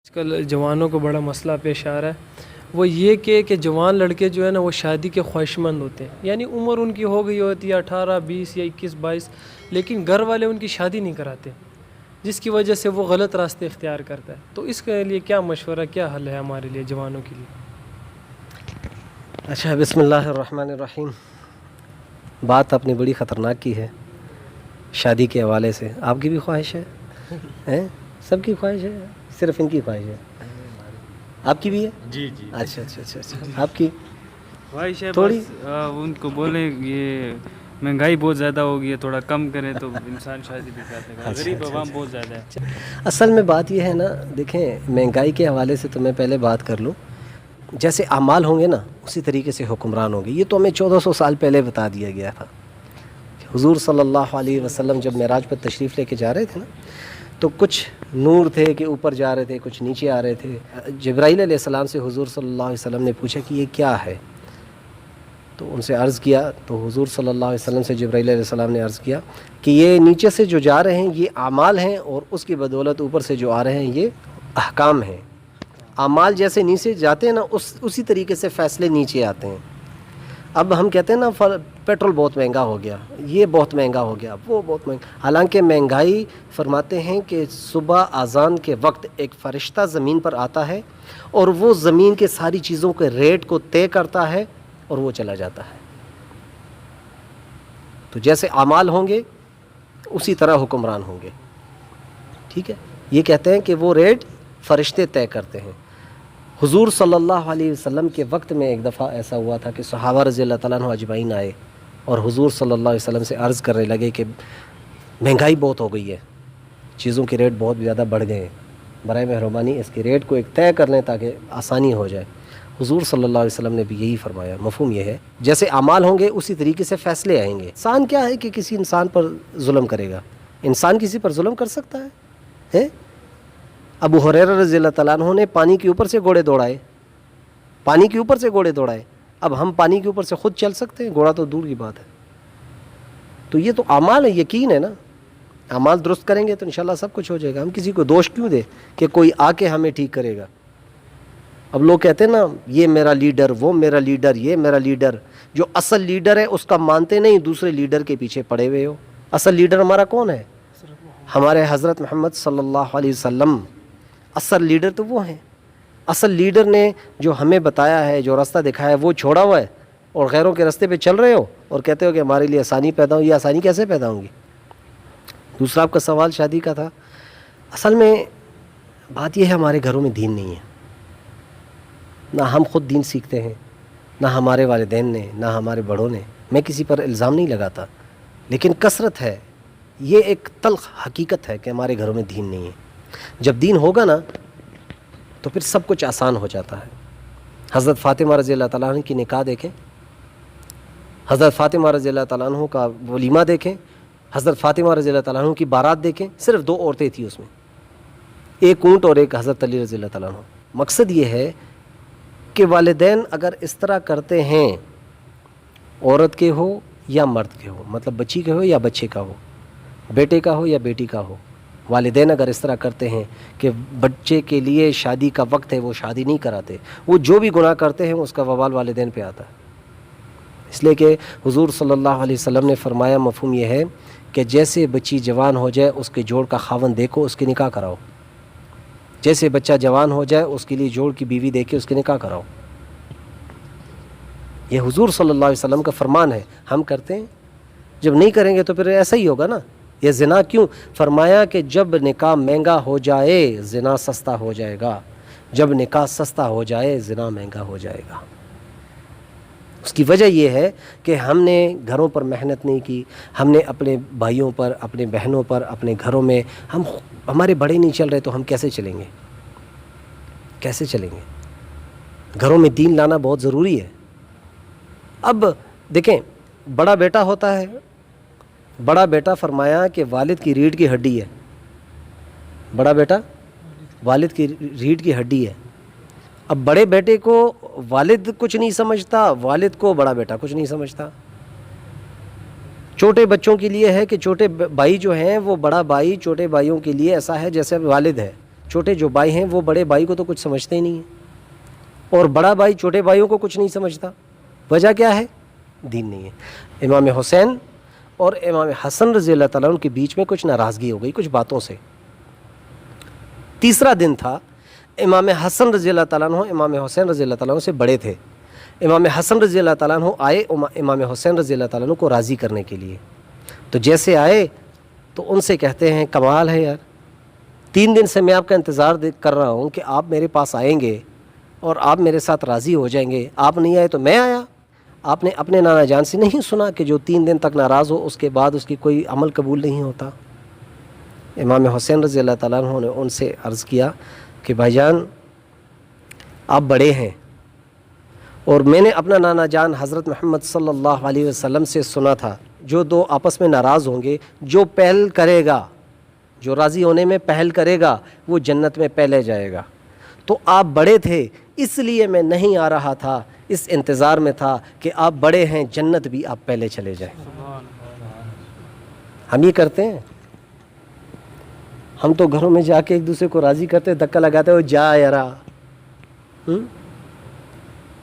آج کل جوانوں کو بڑا مسئلہ پیش آ رہا ہے، وہ یہ کہ جوان لڑکے جو ہے نا وہ شادی کے خواہشمند ہوتے ہیں، یعنی عمر ان کی ہو گئی ہوتی ہے 18 20 یا 21 22، لیکن گھر والے ان کی شادی نہیں کراتے، جس کی وجہ سے وہ غلط راستے اختیار کرتا ہے۔ تو اس کے لیے کیا مشورہ، کیا حل ہے ہمارے لیے جوانوں کے لیے؟ اچھا، بسم اللہ الرحمن الرحیم۔ بات آپ نے بڑی خطرناک کی ہے شادی کے حوالے سے۔ آپ کی بھی خواہش ہے؟ سب کی خواہش ہے؟ صرف ان کی خواہش ہے؟ آپ کی بھی ہے؟ جی۔ اچھا، آپ کی خواہش ہے تھوڑی؟ بس ان کو بولے یہ مہنگائی بہت زیادہ ہوگی ہے، تھوڑا کم کریں تو انسان شادی بھی کر سکتا ہے۔ غریب عوام بہت زیادہ ہے۔ اصل میں بات یہ ہے نا، دیکھیں مہنگائی کے حوالے سے تو میں پہلے بات کر لوں، جیسے اعمال ہوں گے نا اسی طریقے سے حکمران ہوں گے۔ یہ تو ہمیں 1400 سال پہلے بتا دیا گیا تھا۔ حضور صلی اللہ علیہ وسلم جب معراج پر تشریف لے کے جا رہے تھے نا، تو کچھ نور تھے کہ اوپر جا رہے تھے، کچھ نیچے آ رہے تھے۔ جبرائیل علیہ السلام سے حضور صلی اللہ علیہ وسلم نے پوچھا کہ یہ کیا ہے، تو ان سے عرض کیا، تو حضور صلی اللہ علیہ وسلم سے جبرائیل علیہ السلام نے عرض کیا کہ یہ نیچے سے جو جا رہے ہیں یہ اعمال ہیں، اور اس کی بدولت اوپر سے جو آ رہے ہیں یہ احکام ہیں۔ اعمال جیسے نیچے جاتے ہیں نا، اسی طریقے سے فیصلے نیچے آتے ہیں۔ اب ہم کہتے ہیں نا پیٹرول بہت مہنگا ہو گیا، یہ بہت مہنگا ہو گیا، وہ بہت مہنگا، حالانکہ مہنگائی فرماتے ہیں کہ صبح اذان کے وقت ایک فرشتہ زمین پر آتا ہے اور وہ زمین کے ساری چیزوں کے ریٹ کو طے کرتا ہے اور وہ چلا جاتا ہے۔ تو جیسے اعمال ہوں گے اسی طرح حکمران ہوں گے، ٹھیک ہے؟ یہ کہتے ہیں کہ وہ ریٹ فرشتے طے کرتے ہیں۔ حضور صلی اللہ علیہ وسلم کے وقت میں ایک دفعہ ایسا ہوا تھا کہ صحابہ رضی اللہ تعالیٰ عنہ اجمعین آئے اور حضور صلی اللہ علیہ وسلم سے عرض کرنے لگے کہ مہنگائی بہت ہو گئی ہے، چیزوں کے ریٹ بہت زیادہ بڑھ گئے ہیں، برائے مہربانی اس کے ریٹ کو ایک طے کر لیں تاکہ آسانی ہو جائے۔ حضور صلی اللہ علیہ وسلم نے بھی یہی فرمایا۔ مفہوم یہ ہے جیسے اعمال ہوں گے اسی طریقے سے فیصلے آئیں گے۔ انسان کیا ہے کہ کسی انسان پر ظلم کرے گا؟ انسان کسی پر ظلم کر سکتا ہے؟ ابو ہریرہ رضی اللہ تعالیٰ عنہ نے پانی کے اوپر سے گھوڑے دوڑائے، پانی کے اوپر سے گھوڑے دوڑائے۔ اب ہم پانی کے اوپر سے خود چل سکتے ہیں؟ گھوڑا تو دور کی بات ہے۔ تو یہ تو اعمال ہے، یقین ہے نا، اعمال درست کریں گے تو انشاءاللہ سب کچھ ہو جائے گا۔ ہم کسی کو دوش کیوں دیں کہ کوئی آ کے ہمیں ٹھیک کرے گا؟ اب لوگ کہتے ہیں نا یہ میرا لیڈر، وہ میرا لیڈر، یہ میرا لیڈر۔ جو اصل لیڈر ہے اس کا مانتے نہیں، دوسرے لیڈر کے پیچھے پڑے ہوئے ہو۔ اصل لیڈر ہمارا کون ہے؟ ہمارے حضرت محمد صلی اللہ علیہ وسلم۔ اصل لیڈر تو وہ ہیں۔ اصل لیڈر نے جو ہمیں بتایا ہے، جو راستہ دکھایا ہے، وہ چھوڑا ہوا ہے، اور غیروں کے راستے پہ چل رہے ہو اور کہتے ہو کہ ہمارے لیے آسانی پیدا ہو۔ یہ آسانی کیسے پیدا ہوں گی؟ دوسرا آپ کا سوال شادی کا تھا۔ اصل میں بات یہ ہے ہمارے گھروں میں دین نہیں ہے، نہ ہم خود دین سیکھتے ہیں، نہ ہمارے والدین نے، نہ ہمارے بڑوں نے۔ میں کسی پر الزام نہیں لگاتا، لیکن کثرت ہے، یہ ایک تلخ حقیقت ہے کہ ہمارے گھروں میں دین نہیں ہے۔ جب دین ہوگا نا تو پھر سب کچھ آسان ہو جاتا ہے۔ حضرت فاطمہ رضی اللہ تعالیٰ عنہ کی نکاح دیکھیں، حضرت فاطمہ رضی اللہ تعالیٰ عنہ کا ولیمہ دیکھیں، حضرت فاطمہ رضی اللہ تعالیٰ عنہ کی بارات دیکھیں، صرف 2 عورتیں تھیں اس میں، ایک اونٹ اور ایک حضرت علی رضی اللہ تعالیٰ عنہ۔ مقصد یہ ہے کہ والدین اگر اس طرح کرتے ہیں، عورت کے ہو یا مرد کے ہو، مطلب بچی کے ہو یا بچے کا ہو، بیٹے کا ہو یا بیٹی کا ہو، والدین اگر اس طرح کرتے ہیں کہ بچے کے لیے شادی کا وقت ہے وہ شادی نہیں کراتے، وہ جو بھی گناہ کرتے ہیں اس کا وبال والدین پہ آتا ہے۔ اس لیے کہ حضور صلی اللہ علیہ وسلم نے فرمایا، مفہوم یہ ہے کہ جیسے بچی جوان ہو جائے اس کے جوڑ کا خاوند دیکھو، اس کی نکاح کراؤ۔ جیسے بچہ جوان ہو جائے اس کے لیے جوڑ کی بیوی دیکھے اس کی نکاح کراؤ۔ یہ حضور صلی اللہ علیہ وسلم کا فرمان ہے، ہم کرتے ہیں؟ جب نہیں کریں گے تو پھر ایسا ہی ہوگا نا۔ یہ زنا کیوں فرمایا کہ جب نکاح مہنگا ہو جائے زنا سستا ہو جائے گا، جب نکاح سستا ہو جائے زنا مہنگا ہو جائے گا۔ اس کی وجہ یہ ہے کہ ہم نے گھروں پر محنت نہیں کی، ہم نے اپنے بھائیوں پر، اپنے بہنوں پر، اپنے گھروں میں ہمارے بڑے نہیں چل رہے تو ہم کیسے چلیں گے؟ کیسے چلیں گے؟ گھروں میں دین لانا بہت ضروری ہے۔ اب دیکھیں، بڑا بیٹا ہوتا ہے، بڑا بیٹا فرمایا کہ والد کی ریڑھ کی ہڈی ہے، بڑا بیٹا والد کی ریڑھ کی ہڈی ہے۔ اب بڑے بیٹے کو والد کچھ نہیں سمجھتا، والد کو بڑا بیٹا کچھ نہیں سمجھتا۔ چھوٹے بچوں کے لیے ہے کہ چھوٹے بھائی جو ہیں وہ بڑا بھائی چھوٹے بھائیوں کے لیے ایسا ہے جیسے والد ہے، چھوٹے جو بھائی ہیں وہ بڑے بھائی کو تو کچھ سمجھتے ہی نہیں ہیں، اور بڑا بھائی چھوٹے بھائیوں کو کچھ نہیں سمجھتا. وجہ کیا ہے؟ دین نہیں ہے. امام حسین اور امام حسن رضی اللہ تعالیٰ عنہ کے بیچ میں کچھ ناراضگی ہو گئی کچھ باتوں سے. تیسرا دن تھا، امام حسن رضی اللہ تعالیٰ عنہ امام حسین رضی اللہ تعالیٰ عنہ سے بڑے تھے. امام حسن رضی اللہ تعالیٰ عنہ آئے امام حسین رضی اللہ تعالیٰ عنہ کو راضی کرنے کے لیے. تو جیسے آئے تو ان سے کہتے ہیں کمال ہے یار، 3 دن سے میں آپ کا انتظار کر رہا ہوں کہ آپ میرے پاس آئیں گے اور آپ میرے ساتھ راضی ہو جائیں گے، آپ نہیں آئے تو میں آیا. آپ نے اپنے نانا جان سے نہیں سنا کہ جو 3 دن تک ناراض ہو اس کے بعد اس کی کوئی عمل قبول نہیں ہوتا؟ امام حسین رضی اللہ تعالیٰ عنہ نے ان سے عرض کیا کہ بھائی جان آپ بڑے ہیں، اور میں نے اپنا نانا جان حضرت محمد صلی اللہ علیہ وسلم سے سنا تھا جو 2 آپس میں ناراض ہوں گے، جو پہل کرے گا، جو راضی ہونے میں پہل کرے گا وہ جنت میں پہلے جائے گا. تو آپ بڑے تھے اس لیے میں نہیں آ رہا تھا، اس انتظار میں تھا کہ آپ بڑے ہیں، جنت بھی آپ پہلے چلے جائیں. ہم یہ کرتے ہیں، ہم تو گھروں میں جا کے ایک دوسرے کو راضی کرتے، دھکا لگاتے ہو جا یارا.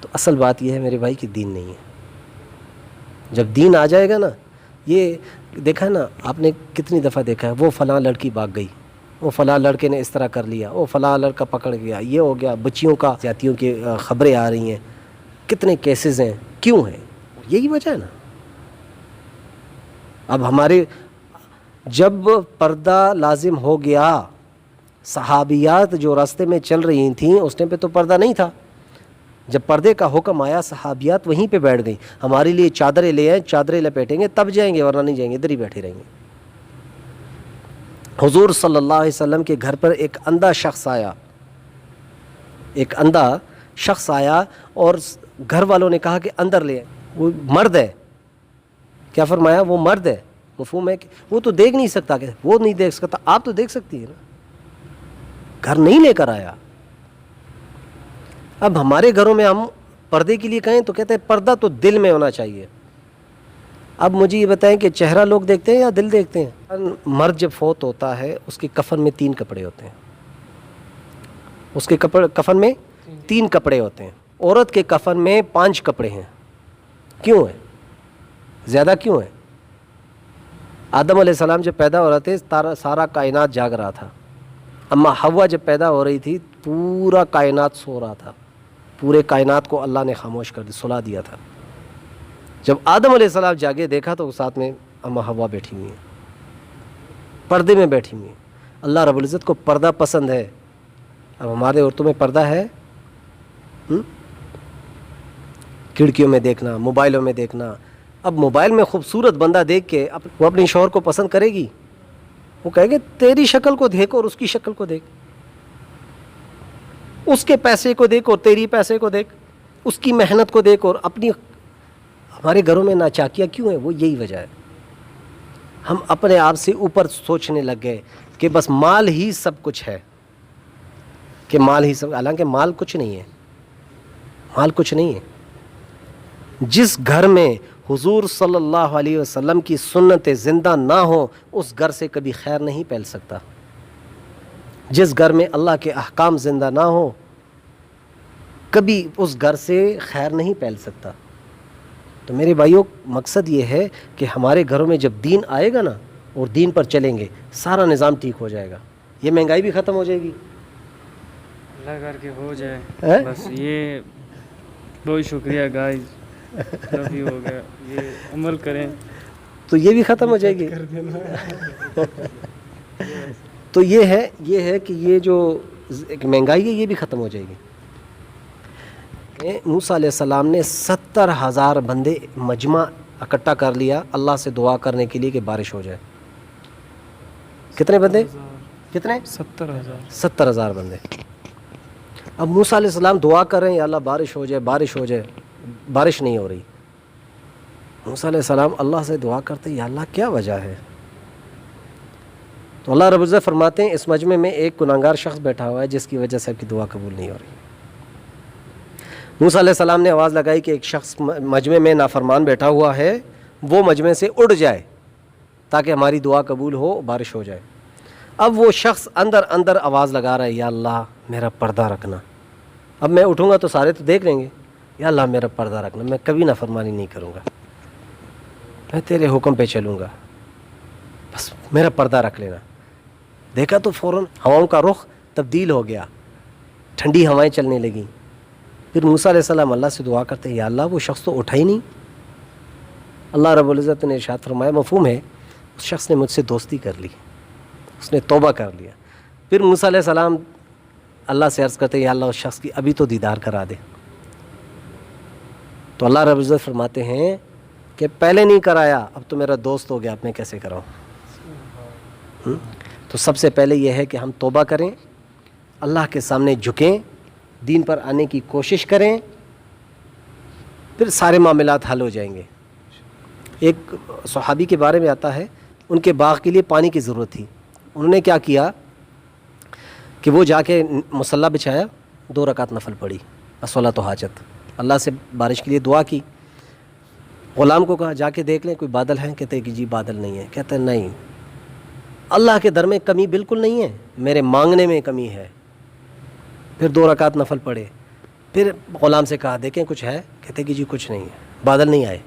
تو اصل بات یہ ہے میرے بھائی کہ دین نہیں ہے. جب دین آ جائے گا نا، یہ دیکھا نا آپ نے کتنی دفعہ دیکھا ہے، وہ فلاں لڑکی بھاگ گئی، وہ فلاں لڑکے نے اس طرح کر لیا، وہ فلاں لڑکا پکڑ گیا، یہ ہو گیا، بچیوں کا زیادتیوں کی خبریں آ رہی ہیں، کتنے کیسز ہیں. کیوں ہیں؟ یہی وجہ ہے نا. اب ہمارے جب پردہ لازم ہو گیا، صحابیات جو راستے میں چل رہی تھیں اس ٹائم پہ تو پردہ نہیں تھا. جب پردے کا حکم آیا صحابیات وہیں پہ بیٹھ گئیں. ہمارے لیے چادریں لے آئیں، چادریں لپیٹیں گے تب جائیں گے، ورنہ نہیں جائیں گے، ادھر ہی بیٹھے رہیں گے. حضور صلی اللہ علیہ وسلم کے گھر پر ایک اندھا شخص آیا اور گھر والوں نے کہا کہ اندر لے آئیں. وہ مرد ہے. کیا فرمایا؟ وہ مرد ہے. مفہوم ہے کہ وہ تو دیکھ نہیں سکتا، کہ وہ نہیں دیکھ سکتا، آپ تو دیکھ سکتی ہے نا. گھر نہیں لے کر آیا. اب ہمارے گھروں میں ہم پردے کے لیے کہیں تو کہتے ہیں پردہ تو دل میں ہونا چاہیے. اب مجھے یہ بتائیں کہ چہرہ لوگ دیکھتے ہیں یا دل دیکھتے ہیں؟ مرد جب فوت ہوتا ہے اس کے کفن میں 3 کپڑے ہوتے ہیں. اس کے کفن میں 3 کپڑے ہوتے ہیں. عورت کے کفن میں 5 کپڑے ہیں. کیوں ہے؟ زیادہ کیوں ہے؟ آدم علیہ السلام جب پیدا ہو رہے تھے سارا کائنات جاگ رہا تھا. اما حوا جب پیدا ہو رہی تھی پورا کائنات سو رہا تھا. پورے کائنات کو اللہ نے خاموش کر سلا دیا تھا. جب آدم علیہ السلام جاگے دیکھا تو ساتھ میں اما حوا بیٹھی ہوئی ہیں، پردے میں بیٹھی ہوئی ہیں. اللہ رب العزت کو پردہ پسند ہے. اب ہمارے عورتوں میں پردہ ہے؟ کھڑکیوں میں دیکھنا، موبائلوں میں دیکھنا. اب موبائل میں خوبصورت بندہ دیکھ کے وہ اپنے شوہر کو پسند کرے گی؟ وہ کہے گے تیری شکل کو دیکھ اور اس کی شکل کو دیکھ، اس کے پیسے کو دیکھ اور تیری پیسے کو دیکھ، اس کی محنت کو دیکھ اور اپنی. ہمارے گھروں میں ناچاکیاں کیوں ہیں؟ وہ یہی وجہ ہے. ہم اپنے آپ سے اوپر سوچنے لگ گئے کہ بس مال ہی سب کچھ ہے، کہ مال ہی سب. حالانکہ مال کچھ نہیں ہے، مال کچھ نہیں ہے. جس گھر میں حضور صلی اللہ علیہ وسلم کی سنتیں زندہ نہ ہوں اس گھر سے کبھی خیر نہیں پھیل سکتا. جس گھر میں اللہ کے احکام زندہ نہ ہوں کبھی اس گھر سے خیر نہیں پھیل سکتا. تو میرے بھائیوں مقصد یہ ہے کہ ہمارے گھروں میں جب دین آئے گا نا اور دین پر چلیں گے سارا نظام ٹھیک ہو جائے گا. یہ مہنگائی بھی ختم ہو جائے گی. اللہ کر کے ہو جائے بس. یہ بہت شکریہ گائز، کافی ہو گیا، یہ عمل کریں تو یہ بھی ختم ہو جائے گی. تو یہ ہے کہ یہ جو مہنگائی ہے یہ بھی ختم ہو جائے گی. موسیٰ علیہ السلام نے 70,000 بندے مجمع اکٹھا کر لیا اللہ سے دعا کرنے کے لیے کہ بارش ہو جائے. کتنے بندے؟ کتنے؟ 70,000 بندے. اب موسیٰ علیہ السلام دعا کر رہے ہیں یا اللہ بارش ہو جائے، بارش ہو جائے. بارش نہیں ہو رہی. موسیٰ علیہ السلام اللہ سے دعا کرتے یا اللہ کیا وجہ ہے؟ تو اللہ رب العزت فرماتے ہیں اس مجمع میں ایک گناہگار شخص بیٹھا ہوا ہے جس کی وجہ سے آپ کی دعا قبول نہیں ہو رہی. موسیٰ علیہ السلام نے آواز لگائی کہ ایک شخص مجمع میں نافرمان بیٹھا ہوا ہے، وہ مجمع سے اڑ جائے تاکہ ہماری دعا قبول ہو، بارش ہو جائے. اب وہ شخص اندر اندر آواز لگا رہا ہے یا اللہ میرا پردہ رکھنا. اب میں اٹھوں گا تو سارے تو دیکھ لیں گے, یا اللہ میرا پردہ رکھنا, میں کبھی نافرمانی نہیں کروں گا, میں تیرے حکم پہ چلوں گا, بس میرا پردہ رکھ لینا. دیکھا تو فوراً ہواؤں کا رخ تبدیل ہو گیا, ٹھنڈی ہوائیں چلنے لگیں. پھر موسیٰ علیہ السلام اللہ سے دعا کرتے ہیں یا اللہ وہ شخص تو اٹھا ہی نہیں. اللہ رب العزت نے ارشاد فرمایا, مفہوم ہے اس شخص نے مجھ سے دوستی کر لی, اس نے توبہ کر لیا. پھر موسیٰ علیہ السلام اللہ سے عرض کرتے ہیں یا اللہ اس شخص کی ابھی تو دیدار کرا دے. تو اللہ رب العزت فرماتے ہیں کہ پہلے نہیں کرایا, اب تو میرا دوست ہو گیا, اب میں کیسے کراؤں. تو سب سے پہلے یہ ہے کہ ہم توبہ کریں, اللہ کے سامنے جھکیں, دین پر آنے کی کوشش کریں, پھر سارے معاملات حل ہو جائیں گے. ایک صحابی کے بارے میں آتا ہے, ان کے باغ کے لیے پانی کی ضرورت تھی. انہوں نے کیا کیا کہ وہ جا کے مصلی بچھایا, 2 رکعت نفل پڑھی, الصلاۃ حاجت, اللہ سے بارش کے لیے دعا کی. غلام کو کہا جا کے دیکھ لیں کوئی بادل ہیں, کہتے ہیں کہ جی بادل نہیں ہے. کہتے ہیں نہیں, اللہ کے در میں کمی بالکل نہیں ہے, میرے مانگنے میں کمی ہے. پھر 2 رکعت نفل پڑھے. پھر غلام سے کہا دیکھیں کچھ ہے, کہتے ہیں کہ جی کچھ نہیں ہے, بادل نہیں آئے.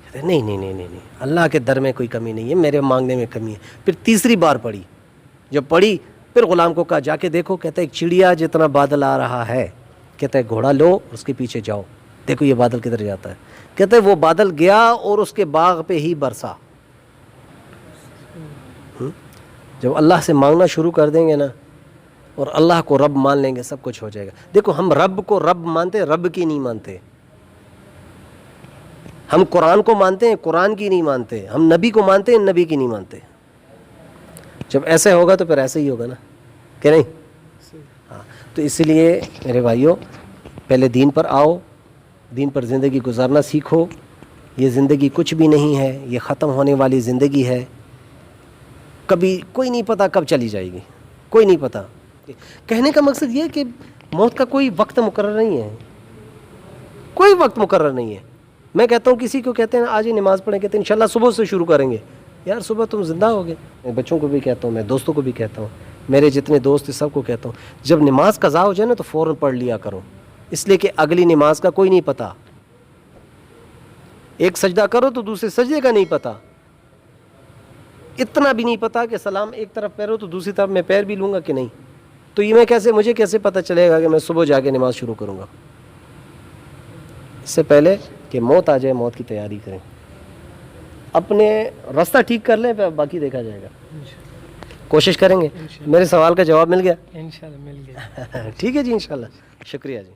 کہتے ہیں نہیں, اللہ کے در میں کوئی کمی نہیں ہے, میرے مانگنے میں کمی ہے. پھر تیسری بار پڑھی, جب پڑھی پھر غلام کو کہا جا کے دیکھو, کہتے ہیں ایک چڑیا جتنا بادل آ رہا ہے, کہتے ہیں گھوڑا لو اس کے پیچھے جاؤ, دیکھو یہ بادل کدھر جاتا ہے. کہتے ہیں وہ بادل گیا اور اس کے باغ پہ ہی برسا. جب اللہ سے مانگنا شروع کر دیں گے نا اور اللہ کو رب مان لیں گے, سب کچھ ہو جائے گا. دیکھو ہم رب کو رب مانتے, رب کی نہیں مانتے. ہم قرآن کو مانتے ہیں, قرآن کی نہیں مانتے. ہم نبی کو مانتے ہیں, نبی کی نہیں مانتے. جب ایسے ہوگا تو پھر ایسے ہی ہوگا نا, کہ نہیں؟ ہاں, تو اس لیے میرے بھائیوں پہلے دین پر آؤ, دین پر زندگی گزارنا سیکھو. یہ زندگی کچھ بھی نہیں ہے, یہ ختم ہونے والی زندگی ہے. کبھی کوئی نہیں پتہ کب چلی جائے گی, کوئی نہیں پتہ. کہنے کا مقصد یہ ہے کہ موت کا کوئی وقت مقرر نہیں ہے, کوئی وقت مقرر نہیں ہے. میں کہتا ہوں کسی کو کہتے ہیں آج ہی نماز پڑھیں, کہتے ہیں انشاءاللہ صبح سے شروع کریں گے. یار صبح تم زندہ ہوگے. میں بچوں کو بھی کہتا ہوں, میں دوستوں کو بھی کہتا ہوں, میرے جتنے دوست ہیں سب کو کہتا ہوں, جب نماز قضا ہو جائے نا تو فوراً پڑھ لیا کرو, اس لیے کہ اگلی نماز کا کوئی نہیں پتہ. ایک سجدہ کرو تو دوسرے سجدے کا نہیں پتہ. اتنا بھی نہیں پتہ کہ سلام ایک طرف پیر ہو تو دوسری طرف میں پیر بھی لوں گا کہ نہیں. تو یہ مجھے کیسے پتہ چلے گا کہ میں صبح جا کے نماز شروع کروں گا. اس سے پہلے کہ موت آ جائے, موت کی تیاری کریں, اپنے راستہ ٹھیک کر لیں, پھر باقی دیکھا جائے گا. کوشش کریں گے. میرے سوال کا جواب مل گیا؟ انشاءاللہ مل گیا. ٹھیک ہے جی, انشاءاللہ. شکریہ جی.